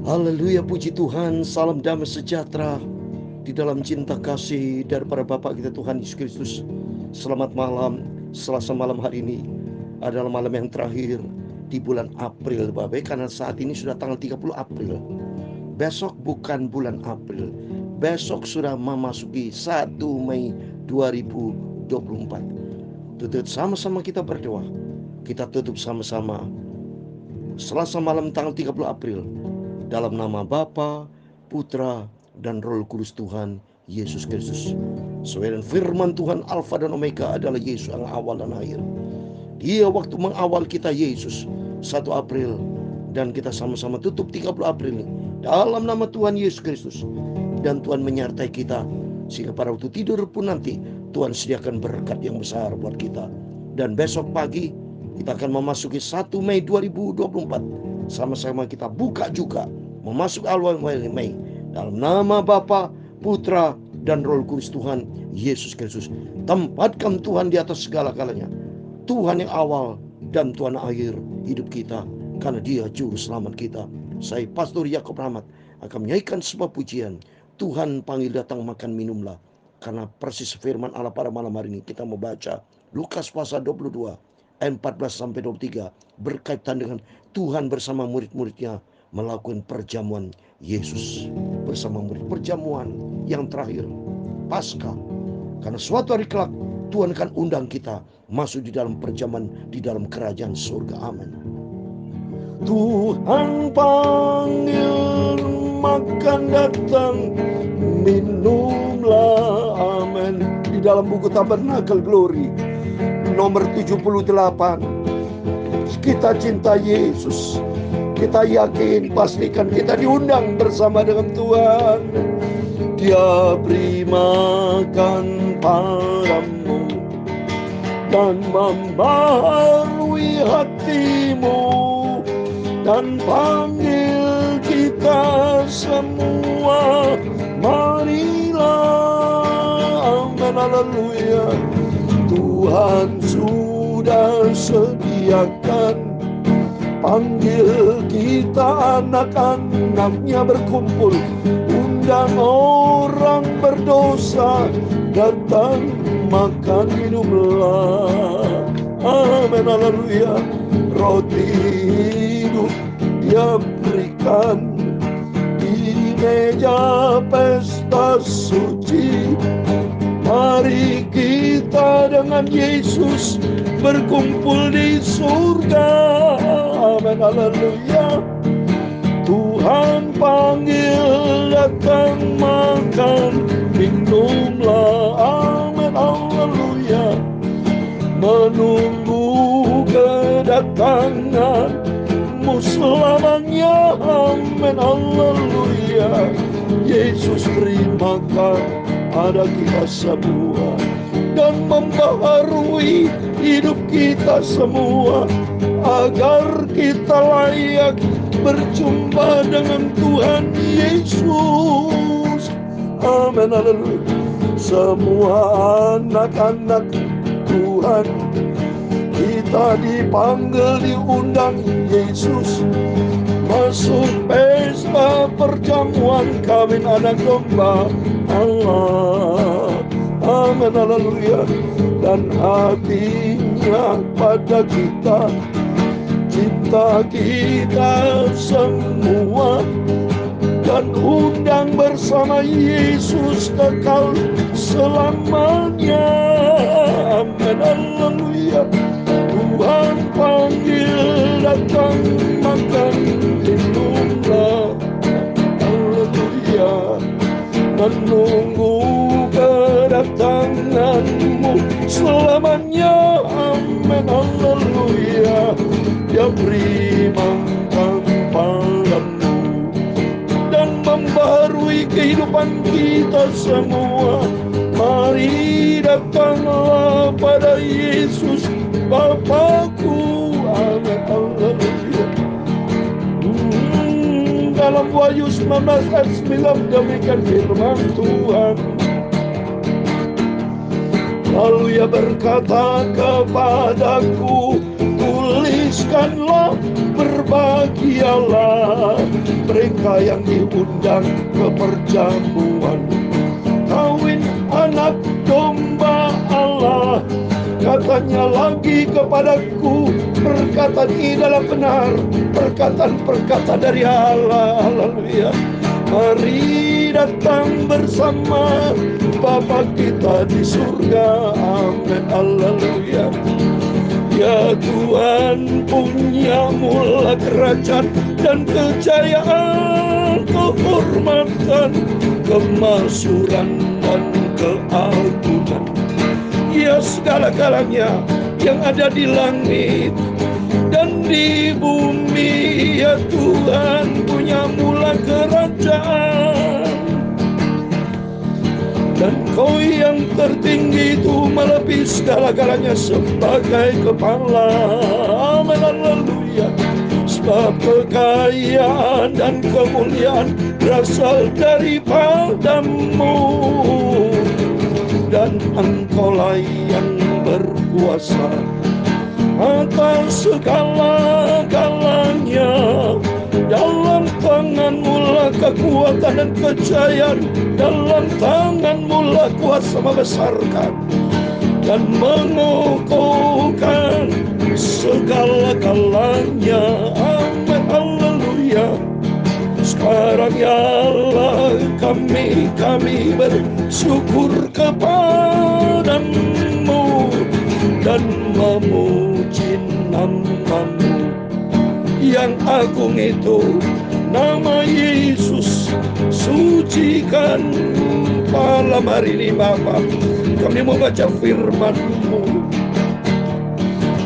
Haleluya, puji Tuhan. Salam damai sejahtera di dalam cinta kasih daripada Bapa kita Tuhan Yesus Kristus. Selamat malam. Selasa malam hari ini adalah malam yang terakhir di bulan April, Bapak, karena saat ini sudah tanggal 30 April. Besok bukan bulan April. Besok sudah memasuki 1 Mei 2024. Tutup sama-sama kita berdoa. Kita tutup sama-sama Selasa malam tanggal 30 April. Dalam nama Bapa, Putra, dan Roh Kudus Tuhan Yesus Kristus. Sesuai dengan firman Tuhan, Alfa dan Omega adalah Yesus yang awal dan akhir. Dia waktu mengawal kita Yesus 1 April, dan kita sama-sama tutup 30 April ini dalam nama Tuhan Yesus Kristus. Dan Tuhan menyertai kita sehingga pada waktu tidur pun nanti Tuhan sediakan berkat yang besar buat kita. Dan besok pagi kita akan memasuki 1 Mei 2024. Sama-sama kita buka juga memasuki awal Mei dalam nama Bapa, Putra, dan Roh Kudus Tuhan Yesus Kristus. Tempatkan Tuhan di atas segala-galanya. Tuhan yang awal dan Tuhan akhir hidup kita, karena Dia juru selamat kita. Saya Pastor Yakob Rahmat akan menyanyikan sebuah pujian. Tuhan panggil datang makan minumlah. Karena persis firman Allah pada malam hari ini kita membaca Lukas pasal 22 ayat 14-23 berkaitan dengan Tuhan bersama murid-muridnya melakukan perjamuan Yesus bersama murid. Perjamuan yang terakhir, Paskah. Karena suatu hari kelak Tuhan akan undang kita masuk di dalam perjamuan di dalam kerajaan surga. Amin. Tuhan panggil makan datang minumlah. Amin. Di dalam buku Tabernakel Glory nomor 78, kita cinta Yesus, kita yakin, pastikan kita diundang bersama dengan Tuhan. Dia beri makan padamu dan membaharui hatimu, dan panggil kita semua, marilah. Amin, haleluya. Tuhan sudah sediakan, panggil kita anak-anaknya berkumpul, undang orang berdosa, datang makan minumlah. Amin, haleluya. Roti hidup Dia berikan di meja pesta suci. Mari kita dengan Yesus berkumpul di surga. Amin, haleluya. Tuhan panggil datang makan minumlah. Amin, haleluya. Menunggu kedatanganmu selamanya. Amin, haleluya. Yesus beri makan ada kita semua dan membaharui hidup kita semua, agar kita layak berjumpa dengan Tuhan Yesus. Amin, haleluya. Semua anak-anak Tuhan, kita dipanggil, diundang Yesus masuk pesta perjamuan kawin anak domba Allah. Amin, haleluya. Dan hatinya pada kita, cinta kita semua, dan undang bersama Yesus kekal selamanya. Amin, haleluya. Tuhan panggil datang makan minumlah. Haleluya. Menunggu kedatanganmu selamanya. Amin, haleluya. Dia beri makan padamu dan membaharui kehidupan kita semua. Mari datanglah pada Yesus Bapakku. Amin, haleluya. Dalam Wahyu 19 ayat 9 demikian firman Tuhan. Lalu Ia berkata kepadaku, tuliskanlah, berbahagialah mereka yang diundang ke perjamuan kawin anak domba Allah. Katanya lagi kepadaku, perkataan ini adalah benar, perkataan-perkataan dari Allah. Haleluya. Mari datang bersama Bapa kita di surga. Amin. Haleluya. Ya Tuhan, punya mula kerajaan dan kejayaan, kehormatan, kemasyhuran dan keagungan. Ya segala-galanya yang ada di langit dan di bumi, ya Tuhan, punya mula kerajaan. Dan Kau yang tertinggi itu melebihi segala-galanya sebagai kepala. Amin. Haleluya. Sebab kekayaan dan kemuliaan berasal daripadamu, dan Engkaulah yang berkuasa atas segala-galanya. Dalam tangan-Mu lah kekuatan dan kejayaan, dalam tangan-Mu lah kuasa membesarkan dan mengukuhkan segala-galanya. Amin. Haleluya. Sekarang ya Allah, kami bersyukur kepadamu dan memuji nama-Mu yang agung itu, nama Yesus. Sucikan malam hari ini Bapa, kami mau baca firman-Mu.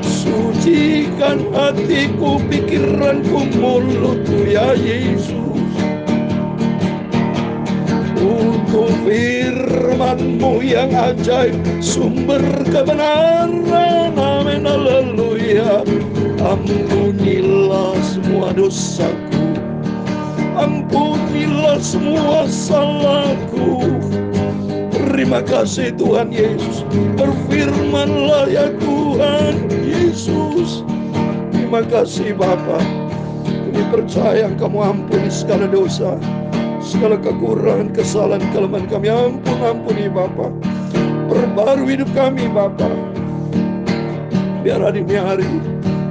Sucikan hatiku, pikiranku, mulutku ya Yesus, untuk firman-Mu yang ajaib, sumber kebenaran. Amin. Haleluya. Ampunilah semua dosaku, ampunilah semua salahku. Terima kasih Tuhan Yesus. Berfirmanlah ya Tuhan Yesus. Terima kasih Bapa. Kami percaya Kamu ampuni segala dosa, segala kekurangan, kesalahan, kelemahan kami. Ampuni Bapa. Perbarui hidup kami Bapa. Biar hari demi hari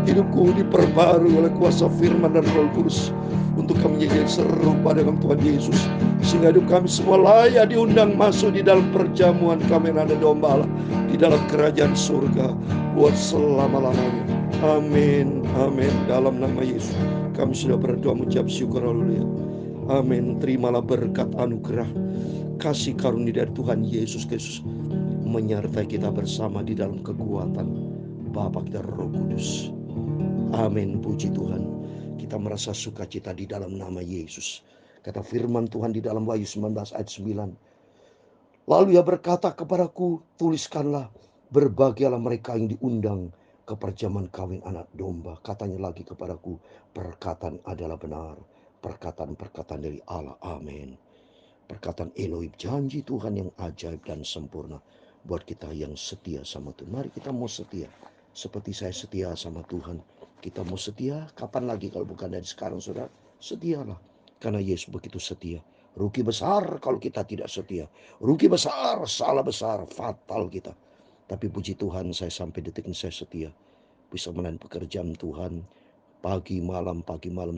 hidupku diperbarui oleh kuasa firman dan Roh Kudus, untuk kami menjadi serupa dengan Tuhan Yesus, sehingga hidup kami semua layak diundang masuk di dalam perjamuan kami yang ada domba Allah, di dalam kerajaan surga buat selama-lamanya. Amin. Amin. Dalam nama Yesus kami sudah berdoa mengucap syukur. Haleluya. Amin. Terimalah berkat anugerah kasih karunia dari Tuhan Yesus Kristus menyertai kita bersama di dalam kekuatan Bapa kita Roh Kudus. Amin. Puji Tuhan. Kita merasa sukacita di dalam nama Yesus. Kata firman Tuhan di dalam Wahyu 19 ayat 9. Lalu Ia berkata kepadaku, tuliskanlah, berbahagialah mereka yang diundang ke perjamuan kawin anak domba. Katanya lagi kepadaku, perkataan adalah benar, perkataan-perkataan dari Allah. Amin. Perkataan Elohim, janji Tuhan yang ajaib dan sempurna buat kita yang setia sama Tuhan. Mari kita mau setia seperti saya setia sama Tuhan. Kita mau setia kapan lagi kalau bukan dari sekarang, saudara? Setialah, karena Yesus begitu setia. Rugi besar kalau kita tidak setia. Rugi besar, salah besar, fatal kita. Tapi puji Tuhan, saya sampai detik ini saya setia. Bisa melayani pekerjaan Tuhan pagi malam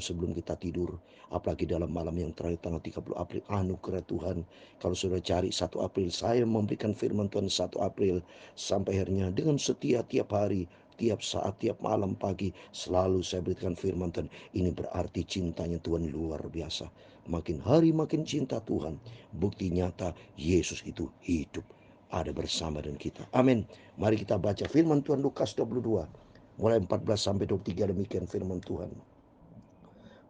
sebelum kita tidur. Apalagi dalam malam yang terakhir tanggal 30 April, anugerah Tuhan. Kalau sudah cari 1 April, saya memberikan firman Tuhan 1 April sampai akhirnya dengan setia tiap hari, tiap saat, tiap malam pagi, selalu saya berikan firman Tuhan. Ini berarti cintanya Tuhan luar biasa. Makin hari makin cinta Tuhan. Bukti nyata Yesus itu hidup, ada bersama dengan kita. Amin. Mari kita baca firman Tuhan Lukas 22. Mulai 14 sampai 23, demikian firman Tuhan.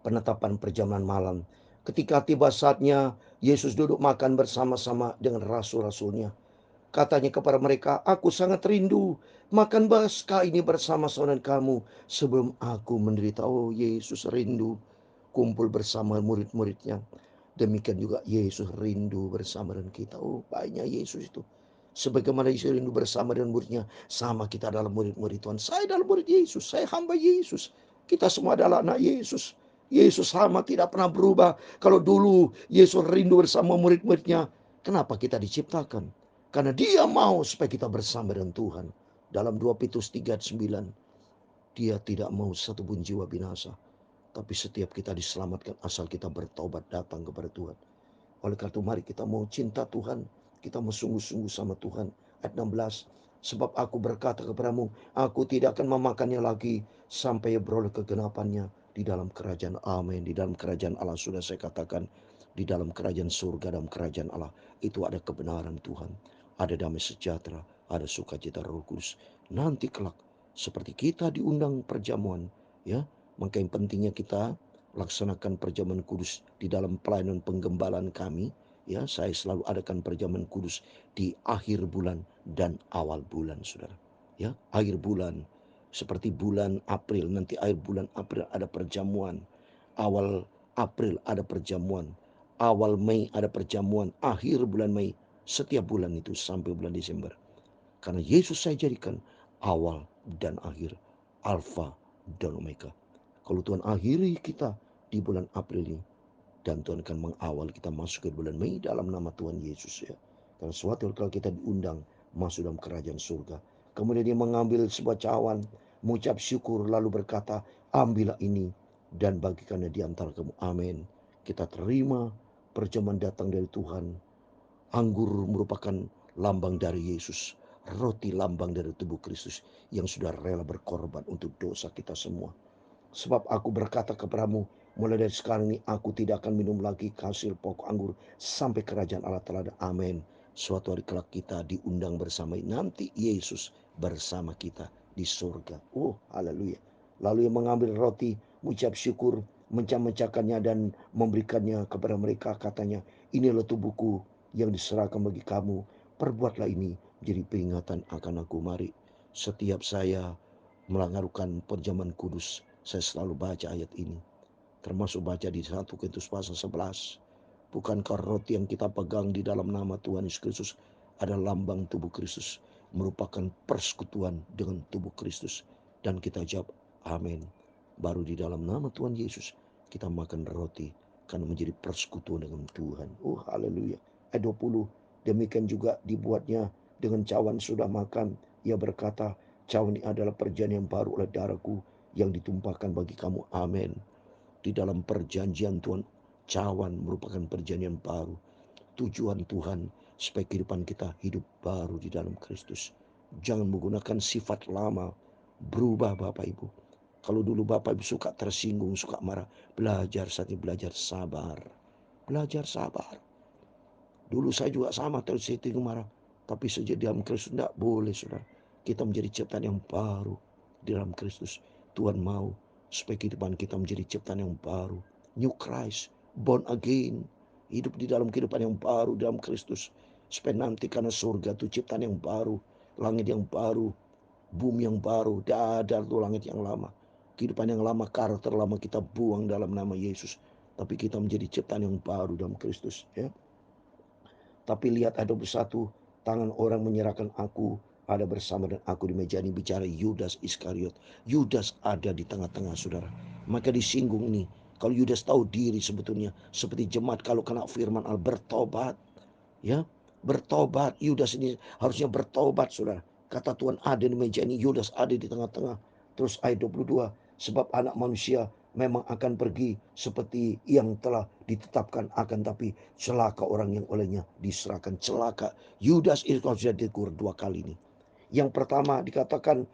Penetapan perjamuan malam. Ketika tiba saatnya, Yesus duduk makan bersama-sama dengan rasul-rasulnya. Katanya kepada mereka, aku sangat rindu makan Paskah ini bersama-sama dengan kamu sebelum aku menderita. Oh, Yesus rindu kumpul bersama murid-muridnya. Demikian juga Yesus rindu bersama dengan kita. Oh, baiknya Yesus itu Sebagaimana Yesus rindu bersama dengan muridnya, sama kita adalah murid-murid Tuhan. Saya adalah murid Yesus, saya hamba Yesus. Kita semua adalah anak Yesus. Yesus sama, tidak pernah berubah. Kalau dulu Yesus rindu bersama murid-muridnya, kenapa kita diciptakan? Karena dia mau supaya kita bersama dengan Tuhan. Dalam 2 Petrus 3:9, dia tidak mau satupun jiwa binasa, tapi setiap kita diselamatkan asal kita bertobat datang kepada Tuhan. Oleh karena itu mari kita mau cinta Tuhan, kita mau sungguh-sungguh sama Tuhan. Ayat 16, sebab aku berkata kepadamu, aku tidak akan memakannya lagi sampai beroleh kegenapannya di dalam kerajaan. Amin. Di dalam kerajaan Allah sudah saya katakan, di dalam kerajaan surga, dalam kerajaan Allah itu ada kebenaran Tuhan, ada damai sejahtera, ada sukacita Roh Kudus. Nanti kelak seperti kita diundang perjamuan, ya, maka yang pentingnya kita laksanakan perjamuan kudus di dalam pelayanan penggembalaan kami. Ya, saya selalu adakan perjamuan kudus di akhir bulan dan awal bulan, saudara. Ya, akhir bulan seperti bulan April, nanti akhir bulan April ada perjamuan, awal April ada perjamuan, awal Mei ada perjamuan, akhir bulan Mei, setiap bulan itu sampai bulan Desember. Karena Yesus saya jadikan awal dan akhir, Alfa dan Omega. Kalau Tuhan akhiri kita di bulan April ini, dan Tuhan akan mengawal kita masuk ke bulan Mei dalam nama Tuhan Yesus, ya. Karena suatu kalau kita diundang masuk dalam kerajaan surga. Kemudian dia mengambil sebuah cawan, mengucap syukur lalu berkata, ambillah ini dan bagikannya di antara kamu. Amin. Kita terima perjamuan datang dari Tuhan. Anggur merupakan lambang dari Yesus. Roti lambang dari tubuh Kristus yang sudah rela berkorban untuk dosa kita semua. Sebab aku berkata kepadamu, mulai dari sekarang ini aku tidak akan minum lagi hasil pokok anggur sampai kerajaan Allah telah ada. Amin. Suatu hari kelak kita diundang bersama, nanti Yesus bersama kita di surga. Oh, haleluya. Lalu yang mengambil roti, mengucap syukur, mencah-mecahkannya dan memberikannya kepada mereka, katanya, inilah tubuhku yang diserahkan bagi kamu. Perbuatlah ini menjadi peringatan akan aku. Mari setiap saya melakukan perjamuan kudus, saya selalu baca ayat ini. Termasuk baca di 1 Korintus pasal 11. Bukankah roti yang kita pegang di dalam nama Tuhan Yesus Kristus adalah lambang tubuh Kristus, merupakan persekutuan dengan tubuh Kristus? Dan kita jawab, amin. Baru di dalam nama Tuhan Yesus kita makan roti karena menjadi persekutuan dengan Tuhan. Oh, haleluya. Ayat 20, demikian juga dibuatnya dengan cawan sudah makan. Ia berkata, cawan ini adalah perjanjian baru oleh darahku yang ditumpahkan bagi kamu. Amin. Di dalam perjanjian Tuhan, cawan merupakan perjanjian baru. Tujuan Tuhan supaya kehidupan kita hidup baru di dalam Kristus. Jangan menggunakan sifat lama. Berubah Bapak Ibu. Kalau dulu Bapak Ibu suka tersinggung, suka marah, belajar saat ini, belajar sabar. Belajar sabar. Dulu saya juga sama tersinggung marah. Tapi sejak dalam Kristus tidak boleh, saudara. Kita menjadi ciptaan yang baru di dalam Kristus. Tuhan mau supaya kehidupan kita menjadi ciptaan yang baru. New Christ, born again. Hidup di dalam kehidupan yang baru dalam Kristus. Supaya nanti karena surga itu ciptaan yang baru. Langit yang baru. Bumi yang baru. Dadar itu langit yang lama. Kehidupan yang lama, karakter lama kita buang dalam nama Yesus. Tapi kita menjadi ciptaan yang baru dalam Kristus, ya. Tapi lihat ada satu tangan orang menyerahkan aku, ada bersama dan aku di meja ini, bicara Yudas Iskariot. Yudas ada di tengah-tengah, saudara. Maka disinggung ini. Kalau Yudas tahu diri sebetulnya seperti jemaat kalau kena firman Allah bertobat, ya, bertobat. Yudas ini harusnya bertobat, saudara. Kata Tuhan ada di meja ini, Yudas ada di tengah-tengah. Terus ayat 22, sebab anak manusia memang akan pergi seperti yang telah ditetapkan akan, tapi celaka orang yang olehnya diserahkan. Celaka. Yudas itu sudah ditegur dua kali ini. Yang pertama dikatakan,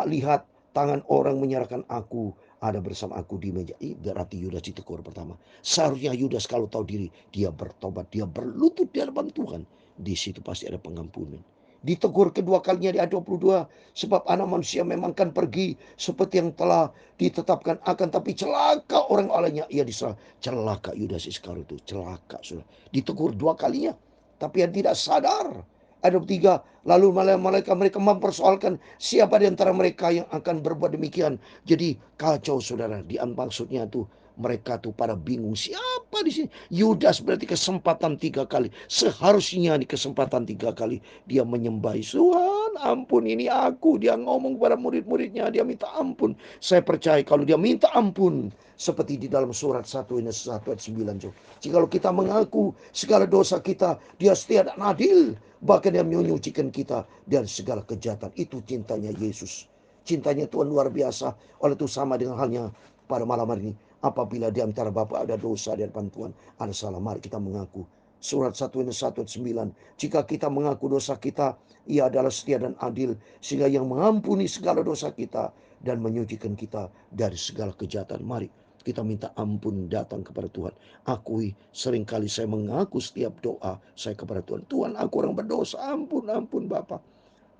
lihat tangan orang menyerahkan aku, ada bersama aku di meja. Berarti Yudas ditegur pertama. Seharusnya Yudas kalau tahu diri, dia bertobat, dia berlutut di hadapan Tuhan. Di situ pasti ada pengampunan. Ditegur kedua kalinya di ayat 22, sebab anak manusia memang akan pergi seperti yang telah ditetapkan akan, tapi celaka orang olehnya ia diserah. Celaka Yudas Iskariot itu, celaka sudah. Ditegur dua kalinya, tapi yang tidak sadar. Ayat 23, lalu malaikat mereka mempersoalkan siapa di antara mereka yang akan berbuat demikian. Jadi kacau, saudara. Maksudnya itu Mereka tuh pada bingung, siapa di sini? Yudas berarti kesempatan 3 kali. Seharusnya di kesempatan 3 kali dia menyembah. Tuhan, ampun, ini aku. Dia ngomong kepada murid-muridnya, dia minta ampun. Saya percaya kalau dia minta ampun, seperti di dalam surat 1 Yohanes 1 ayat 9. Jikalau kita mengaku segala dosa kita, dia setia dan adil, bahkan dia menyucikan kita dari segala kejahatan. Itu cintanya Yesus. Cintanya Tuhan luar biasa. Oleh itu sama dengan halnya pada malam hari ini. Apabila di antara Bapak ada dosa di hadapan Tuhan, ada salah, mari kita mengaku. Surat 1 Yohanes 1 ayat 9. Jika kita mengaku dosa kita, Ia adalah setia dan adil, sehingga yang mengampuni segala dosa kita dan menyucikan kita dari segala kejahatan. Mari kita minta ampun datang kepada Tuhan. Akui, seringkali saya mengaku setiap doa saya kepada Tuhan. Tuhan, aku orang berdosa, ampun, ampun Bapa.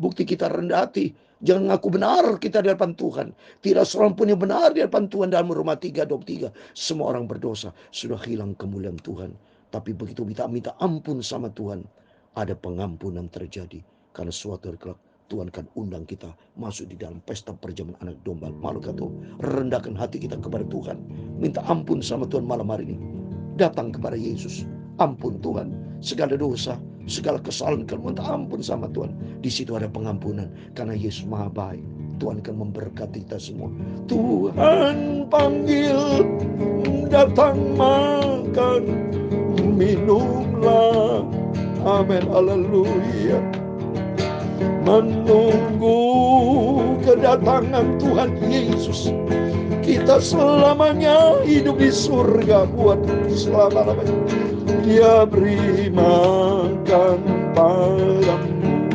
Bukti kita rendah hati. Jangan ngaku benar kita di hadapan Tuhan. Tidak seorang pun yang benar di hadapan Tuhan. Dalam Roma 3:23. Semua orang berdosa. Sudah hilang kemuliaan Tuhan. Tapi begitu kita minta ampun sama Tuhan, ada pengampunan terjadi. Karena suatu hari kelak Tuhan akan undang kita masuk di dalam pesta perjamuan anak domba. Malu kata, rendahkan hati kita kepada Tuhan. Minta ampun sama Tuhan malam hari ini. Datang kepada Yesus. Ampun Tuhan. Segala dosa, segala kesalahan, kalau minta ampun sama Tuhan. Di situ ada pengampunan. Karena Yesus Maha Baik. Tuhan akan memberkati kita semua. Tuhan panggil, datang makan, minumlah. Amin, haleluya. Menunggu kedatangan Tuhan Yesus, kita selamanya hidup di surga buat selama-lamanya. Dia beri makan padamu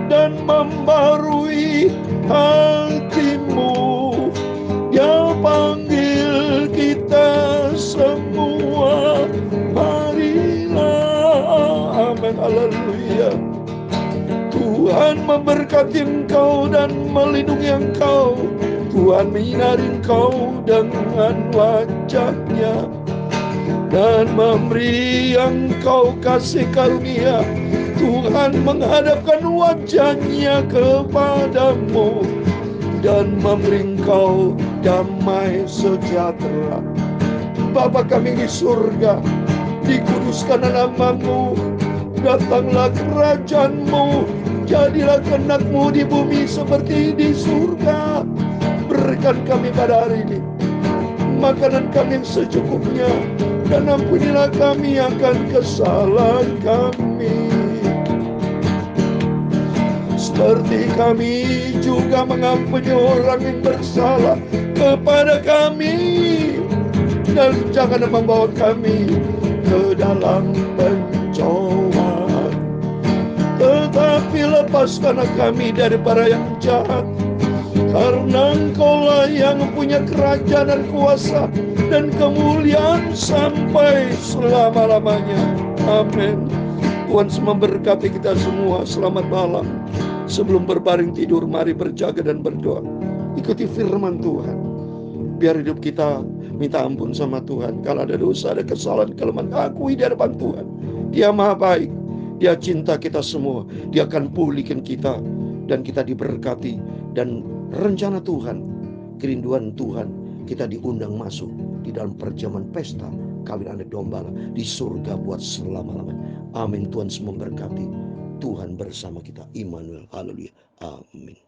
dan membarui hatimu. Dia panggil kita semua, marilah. Amin, haleluya. Tuhan memberkati engkau dan melindungi engkau. Tuhan menyinari engkau dengan wajah-Nya dan memberi engkau kasih karunia. Tuhan menghadapkan wajah-Nya kepadamu dan memberi engkau damai sejahtera. Bapa kami di surga, dikuduskan nama-Mu. Datanglah kerajaan-Mu, jadilah kehendak-Mu di bumi seperti di surga. Berikan kami pada hari ini makanan kami yang secukupnya, dan ampunilah kami akan kesalahan kami, seperti kami juga mengampuni orang yang bersalah kepada kami. Dan jangan membawa kami ke dalam pencobaan, tetapi lepaskanlah kami daripada yang jahat. Karena Engkaulah yang punya kerajaan dan kuasa dan kemuliaan sampai selama-lamanya. Amin. Tuhan memberkati kita semua. Selamat malam. Sebelum berbaring tidur, mari berjaga dan berdoa. Ikuti firman Tuhan. Biar hidup kita minta ampun sama Tuhan. Kalau ada dosa, ada kesalahan, kelemahan, akui di hadapan Tuhan. Dia Maha Baik. Dia cinta kita semua. Dia akan pulihkan kita. Dan kita diberkati. Dan rencana Tuhan, kerinduan Tuhan, kita diundang masuk di dalam perjamuan pesta kawin anak domba di surga buat selama-lamanya. Amin. Tuhan semua berkati. Tuhan bersama kita. Immanuel. Haleluya. Amin.